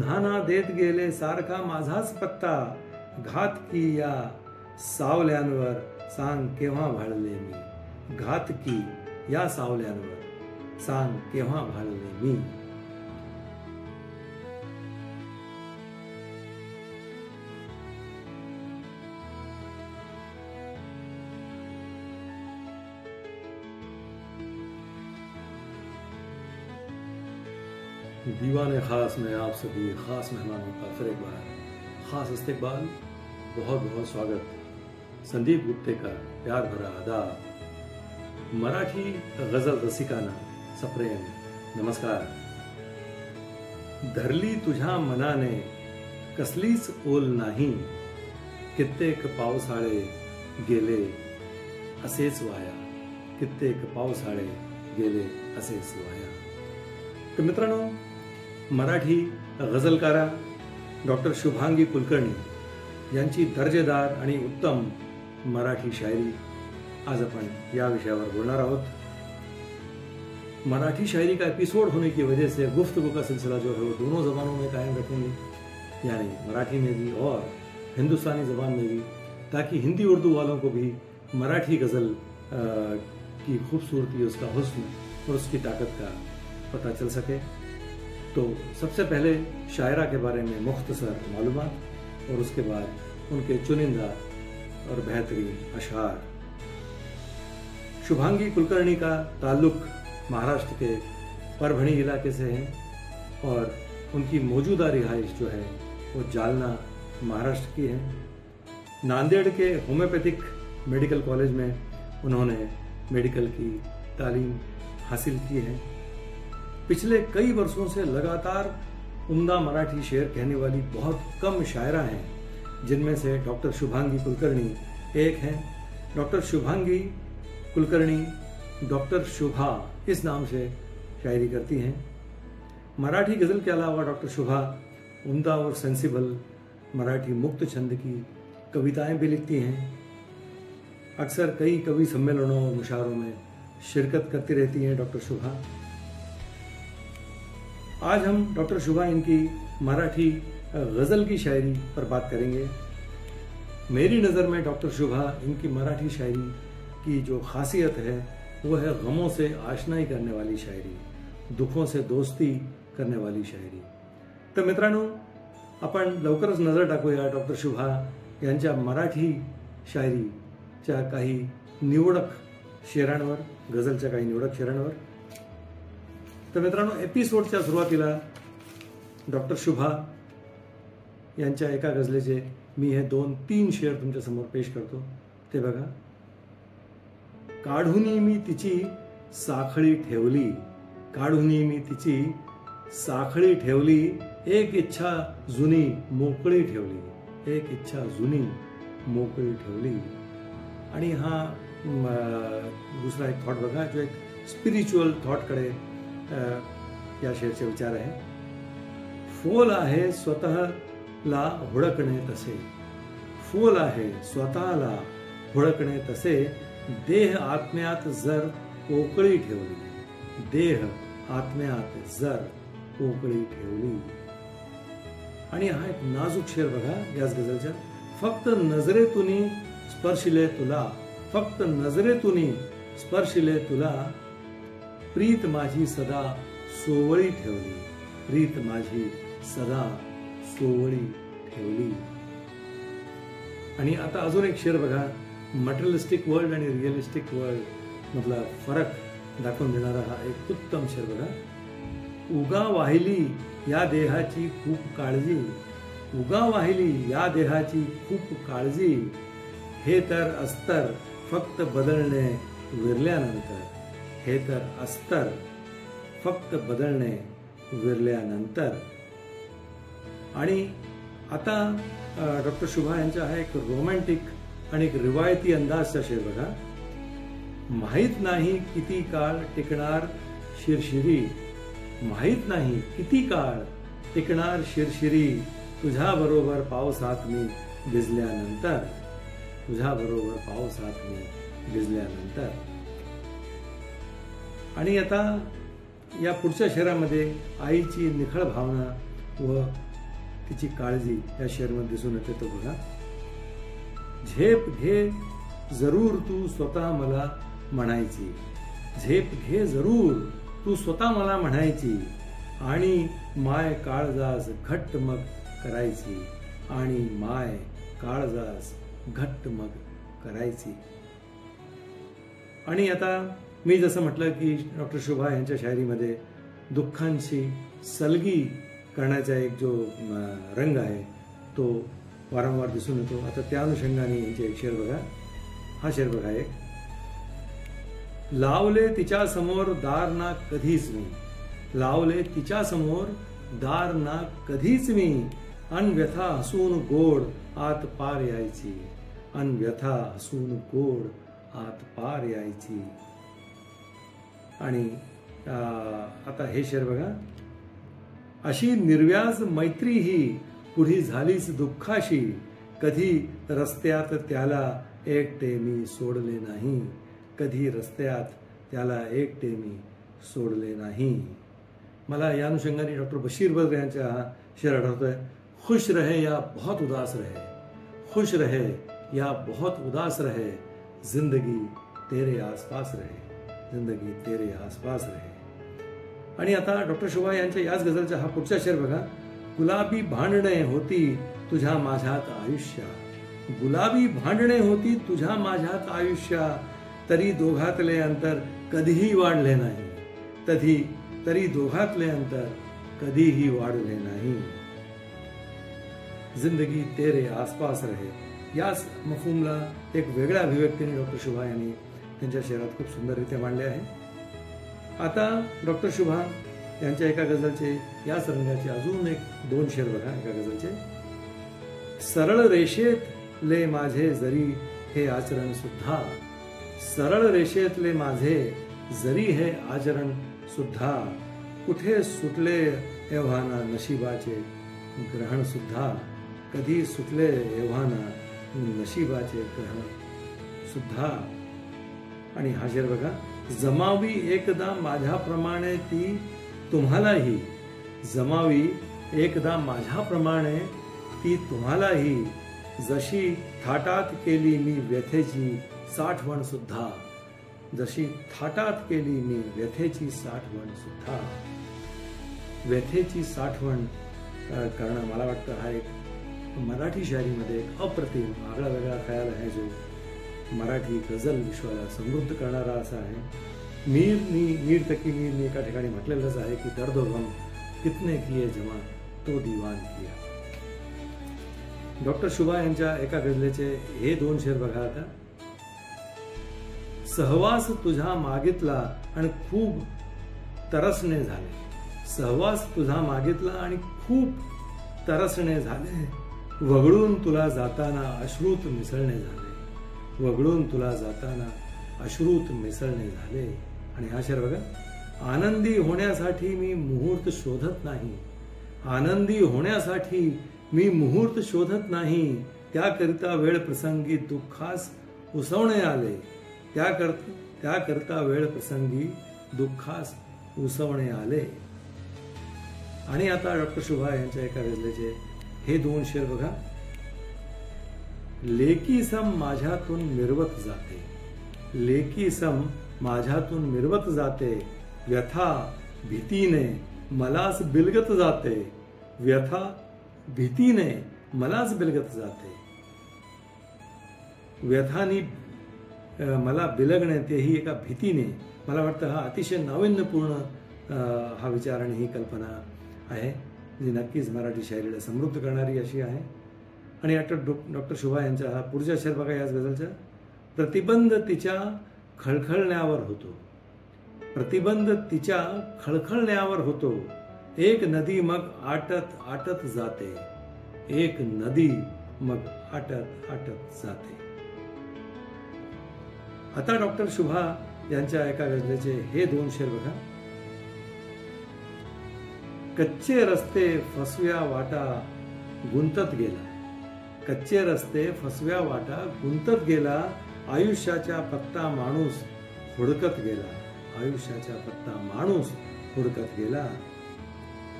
पुन्हा ना देत गेले सारखा माझाच पत्ता, घात की या सावल्यांवर सांग केव्हा भाळले मी, घात की या सावल्यांवर सांग केव्हा भाळले मी. दीवाने खास में आप सभी खास मेहमानों का फिर एक बार खास इस्तकबाल, बहुत बहुत स्वागत. संदीप गुप्ते का प्यार भरा आदाब. मराठी गजल रसिकांना सप्रेम नमस्कार. धरली तुझ्या मनाने कसलीच ओल नाही, कित्येक पावसाळे गेले असेच वाया, कित्येक पावसाळे गेले असेच वाया. तर मित्रांनो, मराठी गझलकारा डॉक्टर शुभांगी कुलकर्णी यांची दर्जेदार आणि उत्तम मराठी शायरी आज अपन या विषयावर बोलणार आहोत. मराठी शायरी का एपिसोड होने की वजह से गुफ्तगू का सिलसिला जो है वो दोनों जबानों में कायम रखेंगे, यानी मराठी में भी और हिंदुस्तानी जबान में भी, ताकि हिंदी उर्दू वालों को भी मराठी गज़ल की खूबसूरती, उसका हुस्न और उसकी ताकत का पता चल सके. तो सबसे पहले शायरा के बारे में मुख्तसर मालूमात और उसके बाद उनके चुनिंदा और बेहतरीन अशार. शुभांगी कुलकर्णी का ताल्लुक महाराष्ट्र के परभणी इलाके से है और उनकी मौजूदा रिहाइश जो है वो जालना महाराष्ट्र की है. नांदेड़ के होम्योपैथिक मेडिकल कॉलेज में उन्होंने मेडिकल की तालीम हासिल की है. पिछले कई वर्षों से लगातार उम्दा मराठी शेर कहने वाली बहुत कम शायरा हैं, जिनमें से डॉक्टर शुभांगी कुलकर्णी एक हैं. डॉक्टर शुभांगी कुलकर्णी डॉक्टर शुभा इस नाम से शायरी करती हैं. मराठी गज़ल के अलावा डॉक्टर शुभा उम्दा और सेंसिबल मराठी मुक्त छंद की कविताएं भी लिखती हैं. अक्सर कई कवि सम्मेलनों और मुशायरों में शिरकत करती रहती हैं डॉक्टर शुभा. आज हम डॉक्टर शुभा इनकी मराठी गज़ल की शायरी पर बात करेंगे. मेरी नज़र में डॉक्टर शुभा इनकी मराठी शायरी की जो खासियत है वो है गमों से आशनाई करने वाली शायरी, दुखों से दोस्ती करने वाली शायरी. तर मित्रांनो, आपण लवकरच नजर टाकूया डॉक्टर शुभा यांच्या मराठी शायरीच्या काही निवडक शेरांवर, गझलच्या काही निवडक शेरांवर. तर मित्रांनो, एपिसोडच्या सुरुवातीला डॉक्टर शुभा यांच्या एका गझलेचे मी हे 2-3 शेर तुमच्या समोर पेश करतो. ते बघा. काढूनी मी तिची साखळी ठेवली, काढूनी मी तिची साखळी ठेवली, एक इच्छा जुनी मोकळी ठेवली, एक इच्छा जुनी मोकळी ठेवली. आणि हा दुसरा एक थॉट बघा, जो एक स्पिरिच्युअल थॉटकडे या शेरचे विचार आहे. फोल आहे स्वतःला हुडकणे तसे, फोल आहे स्वतःला हुडकणे तसे, देह आत्म्यात जर पोकळी ठेवली, देह आत्म्यात जर पोकळी ठेवली. आणि हा एक नाजूक शेर बघा याच गझलच्या. फक्त नजरेतून स्पर्शिले तुला, फक्त नजरेतून स्पर्शिले तुला, प्रीत माझी सदा सोवळी ठेवली, प्रीत माझी सदा सोवळी ठेवली. आणि आता अजून एक शेर बघा. मटेरियलिस्टिक वर्ल्ड आणि रिअलिस्टिक वर्ल्ड मधला फरक दाखवून देणारा हा एक उत्तम शेर बघा. उगा वाहिली या देहाची खूप काळजी, उगा वाहिली या देहाची खूप काळजी, हे तर अस्तर फक्त बदलणे विरल्यानंतर, हे तर अस्तर फक्त बदलणे विरल्यानंतर. आणि आता डॉक्टर शुभा यांचा हा एक रोमॅन्टिक आणि एक रिवायती अंदाजचा शेर बघा. माहीत नाही किती काळ टिकणार शिरशिरी, माहीत नाही किती काळ टिकणार शिरशिरी, तुझ्या बरोबर पावसात मी भिजल्यानंतर, तुझ्या बरोबर पावसात मी भिजल्यानंतर. आणि आता या पुढच्या शेरामध्ये आईची निखळ भावना व तिची काळजी या शेरमध्ये दिसून येते. तो बघा, झेप घे जरूर तू स्वतः मला म्हणायची, झेप घे जरूर तू स्वतः मला म्हणायची, आणि माय काळजास घट्ट मग करायची, आणि माय काळजास घट्ट मग करायची. आणि आता मी जसं म्हटलं की डॉक्टर शुभा यांच्या शायरीमध्ये दुःखांशी सलगी करण्याचा एक जो रंग आहे तो वारंवार दिसून येतो. आता त्या अनुषंगाने यांचे एक शेर बघा, हा शेर बघा एक. लावले तिच्या समोर दार ना कधीच मी, लावले तिच्या समोर दार ना कधीच मी, अन व्यथा हसून गोड आत पार यायची, अन व्यथा हसून गोड आत पार यायची. आणि आता हे शेर बघा. अशी निर्व्याज मैत्री ही पुढी झालीच दुःखाशी, कधी रस्त्यात त्याला एकटे मी सोडले नाही, कधी रस्त्यात त्याला एकटे मी सोडले नाही. मला या अनुषंगाने डॉक्टर बशीर बद्र यांचा हा शेर आठवतोय. खुश रहे या बहुत उदास रहे, खुश रहे या बहुत उदास रहे, जिंदगी तेरे आसपास रहे, जिंदगी तेरे आसपास रहे. आणि आता डॉक्टर शुभा यांच्या याच गझलचा हा पुढचा शेर बघा. गुलाबी भांडणे होती तुझ्या माझ्यात आयुष्या, गुलाबी भांडणे होती तुझ्या माझ्यात आयुष्या, तरी दोघातले अंतर कधीही वाढले नाही, तरी दोघातले अंतर कधीही वाढले नाही, जिंदगी तेरे आसपास रहे. याच मफहूमला एक वेगळ्या अभिव्यक्तीने डॉक्टर शुभा यांनी त्यांच्या शेरात खूप सुंदररित्या मांडले आहे. आता डॉक्टर शुभा यांच्या एका गझलचे याच रंगाचे अजून एक दोन शेर बघा. एका गझलचे. सरळ रेषेतले माझे जरी हे आचरण सुद्धा, सरळ रेषेतले माझे जरी हे आचरण सुद्धा, कुठे सुटले एव्हाना नशिबाचे ग्रहण सुद्धा, कधी सुटले एव्हाना नशिबाचे ग्रहण सुद्धा. आणि हा शेर बघा. जमावी एकदा माझ्याप्रमाणे ती तुम्हालाही, जमावी एकदा माझ्याप्रमाणे ती तुम्हालाही, जशी थाटात केली मी व्यथेची साठवण सुद्धा, जशी थाटात केली मी व्यथेची साठवण सुद्धा. व्यथेची साठवण करणं मला वाटतं हा एक मराठी शायरीमध्ये एक अप्रतिम आगळा वेगळा खयाल आहे, जो मराठी गझल विश्वाला समृद्ध करणारा असा आहे. मीर तकी मीर ने एका ठिकाणी म्हटलेलंच आहे की दर्द गम कितने किए जमा तो दीवान किया. डॉक्टर शुभा यांच्या एका गझलेचे हे दोन शेर बघा आता. सहवास तुझा मागितला आणि खूप तरसणे झाले, सहवास तुझा मागितला आणि खूप तरसणे झाले, वगळून तुला जाताना अश्रूत मिसळणे झाले, वगळून तुला जाताना अश्रूत मिसळणे झाले. आणि हा शेर बघा. आनंदी होण्यासाठी मी मुहूर्त शोधत नाही, आनंदी होण्यासाठी मी मुहूर्त शोधत नाही, त्याकरिता वेळ प्रसंगी दुःखास उसवणे आले, त्याकरता वेळ प्रसंगी दुःखास उसवणे आले. आणि आता डॉक्टर शुभा यांच्या एका गझलेचे हे दोन शेर बघा. लेकी सम माझ्यातून मिरवत जाते, लेकी सम माझ्यातून मिरवत जाते, व्यथा भीतीने मलाच बिलगत जाते, व्यथा भीतीने मलाच बिलगत जाते, व्यथानी मला बिलगणे तेही एका भीतीने. मला वाटतं हा अतिशय नाविन्यपूर्ण हा विचार आणि ही कल्पना आहे, जी नक्कीच मराठी शायरीला समृद्ध करणारी अशी आहे. आणि डॉक्टर शुभा यांचा हा पुढचा शेर बघा याच गझलचा. प्रतिबंध तिच्या खळखळण्यावर होतो, प्रतिबंध तिच्या खळखळण्यावर होतो, एक नदी मग आटत आटत जाते, एक नदी मग आटत आटत जाते. आता डॉक्टर शुभा यांच्या एका गझलेचे हे दोन शेर बघा. कच्चे रस्ते फसव्या वाटा गुंतत गेला, कच्चे रस्ते फसव्या वाटा गुंतत गेला, आयुष्याचा पत्ता माणूस हुडकत गेला, आयुष्याचा पत्ता माणूस हुडकत गेला.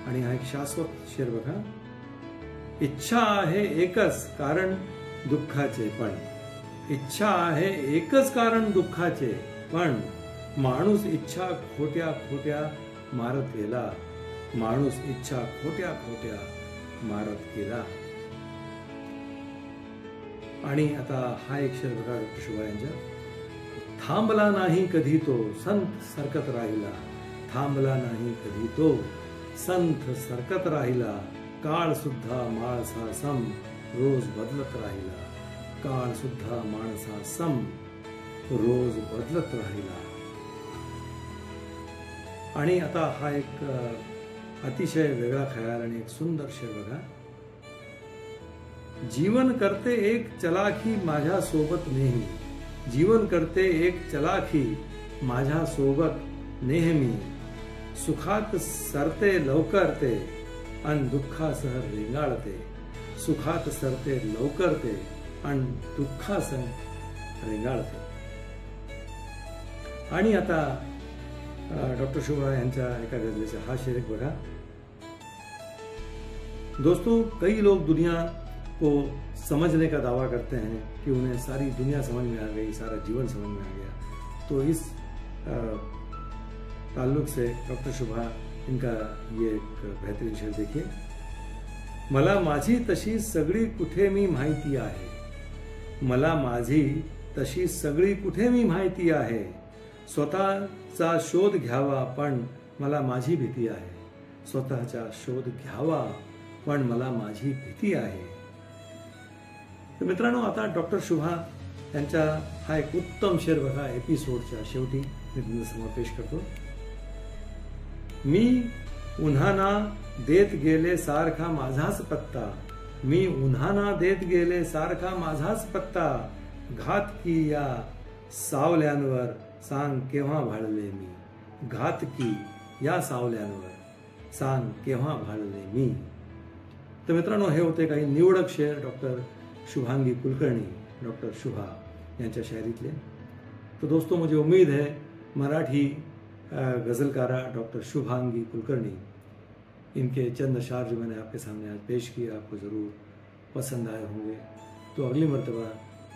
आणि हा एक शाश्वत शेर बघा. इच्छा आहे एकच कारण दुःखाचे पण, इच्छा आहे एकच कारण दुःखाचे पण, माणूस इच्छा खोट्या खोट्या मारत गेला, माणूस इच्छा खोट्या खोट्या मारत गेला. आणि आता हा एक शेर बघा डॉक्टर शुभा यांच्या. थांबला नाही कधी तो संत सरकत राहिला, थांबला नाही कधी तो संत सरकत राहिला, काळ सुद्धा माणसा सम रोज बदलत राहिला, काळ सुद्धा माणसा सम रोज बदलत राहिला. आणि आता हा एक अतिशय वेगळा ख्याल आणि एक सुंदर शेर बघा. जीवन करते एक चलाखी माझ्या सोबत नेहमी, जीवन करते एक चलाखी माझ्या सोबत नेहमी, सुखात सरते लवकर ते आणि दुःखासह रेंगाळते, सुखात सरते लवकर ते आणि दुःखासह रेंगाळते. आणि आता डॉक्टर शुभा यांच्या एका गजलेचा हा शेर एक बघा. दोस्तों, कई लोग दुनिया को समझने का दावा करते हैं कि उन्हें सारी दुनिया समझ में आ गई, सारा जीवन समझ में आ गया. तो इस ताल्लुक से डॉक्टर शुभा इनका ये एक बेहतरीन शेर देखिए. मला माझी तशी सगळी कुठे मी माहिती आहे, मला माझी तशी सगळी कुठे मी माहिती आहे, स्वतःचा शोध घ्यावा पण मला माझी भीती आहे, स्वतःचा शोध घ्यावा पण मला माझी भीती आहे. तर मित्रांनो, आता डॉक्टर शुभा यांचा हा एक उत्तम शेर बघा एपिसोडच्या शेवटी मी तुमच्यासमोर पेश करतो. मी उन्हाना देत गेले सारखा माझाच पत्ता, मी उन्हाना देत गेले सारखा माझाच पत्ता, घातकी या सावल्यांवर सांग केव्हा भाळले मी, घातकी या सावल्यांवर सांग केव्हा भाळले मी. तर मित्रांनो, हे होते काही निवडक शेर डॉक्टर शुभांगी कुलकर्णी, डॉक्टर शुभा यांच्या शायरीतले. तो दोस्तों, मुझे उम्मीद है मराठी गज़लकारा डॉक्टर शुभांगी कुलकर्णी, इनके चंद अशार जो मैंने आपके सामने आज पेश किए आपको ज़रूर पसंद आए होंगे. तो अगली मर्तबा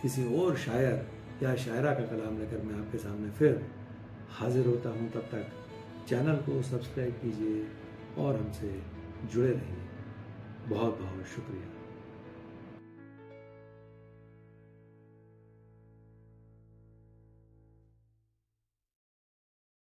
किसी और शायर या शायरा का कलाम लेकर मैं आपके सामने फिर हाजिर होता हूँ. तब तक चैनल को सब्सक्राइब कीजिए और हमसे जुड़े रहिए. बहुत बहुत शुक्रिया.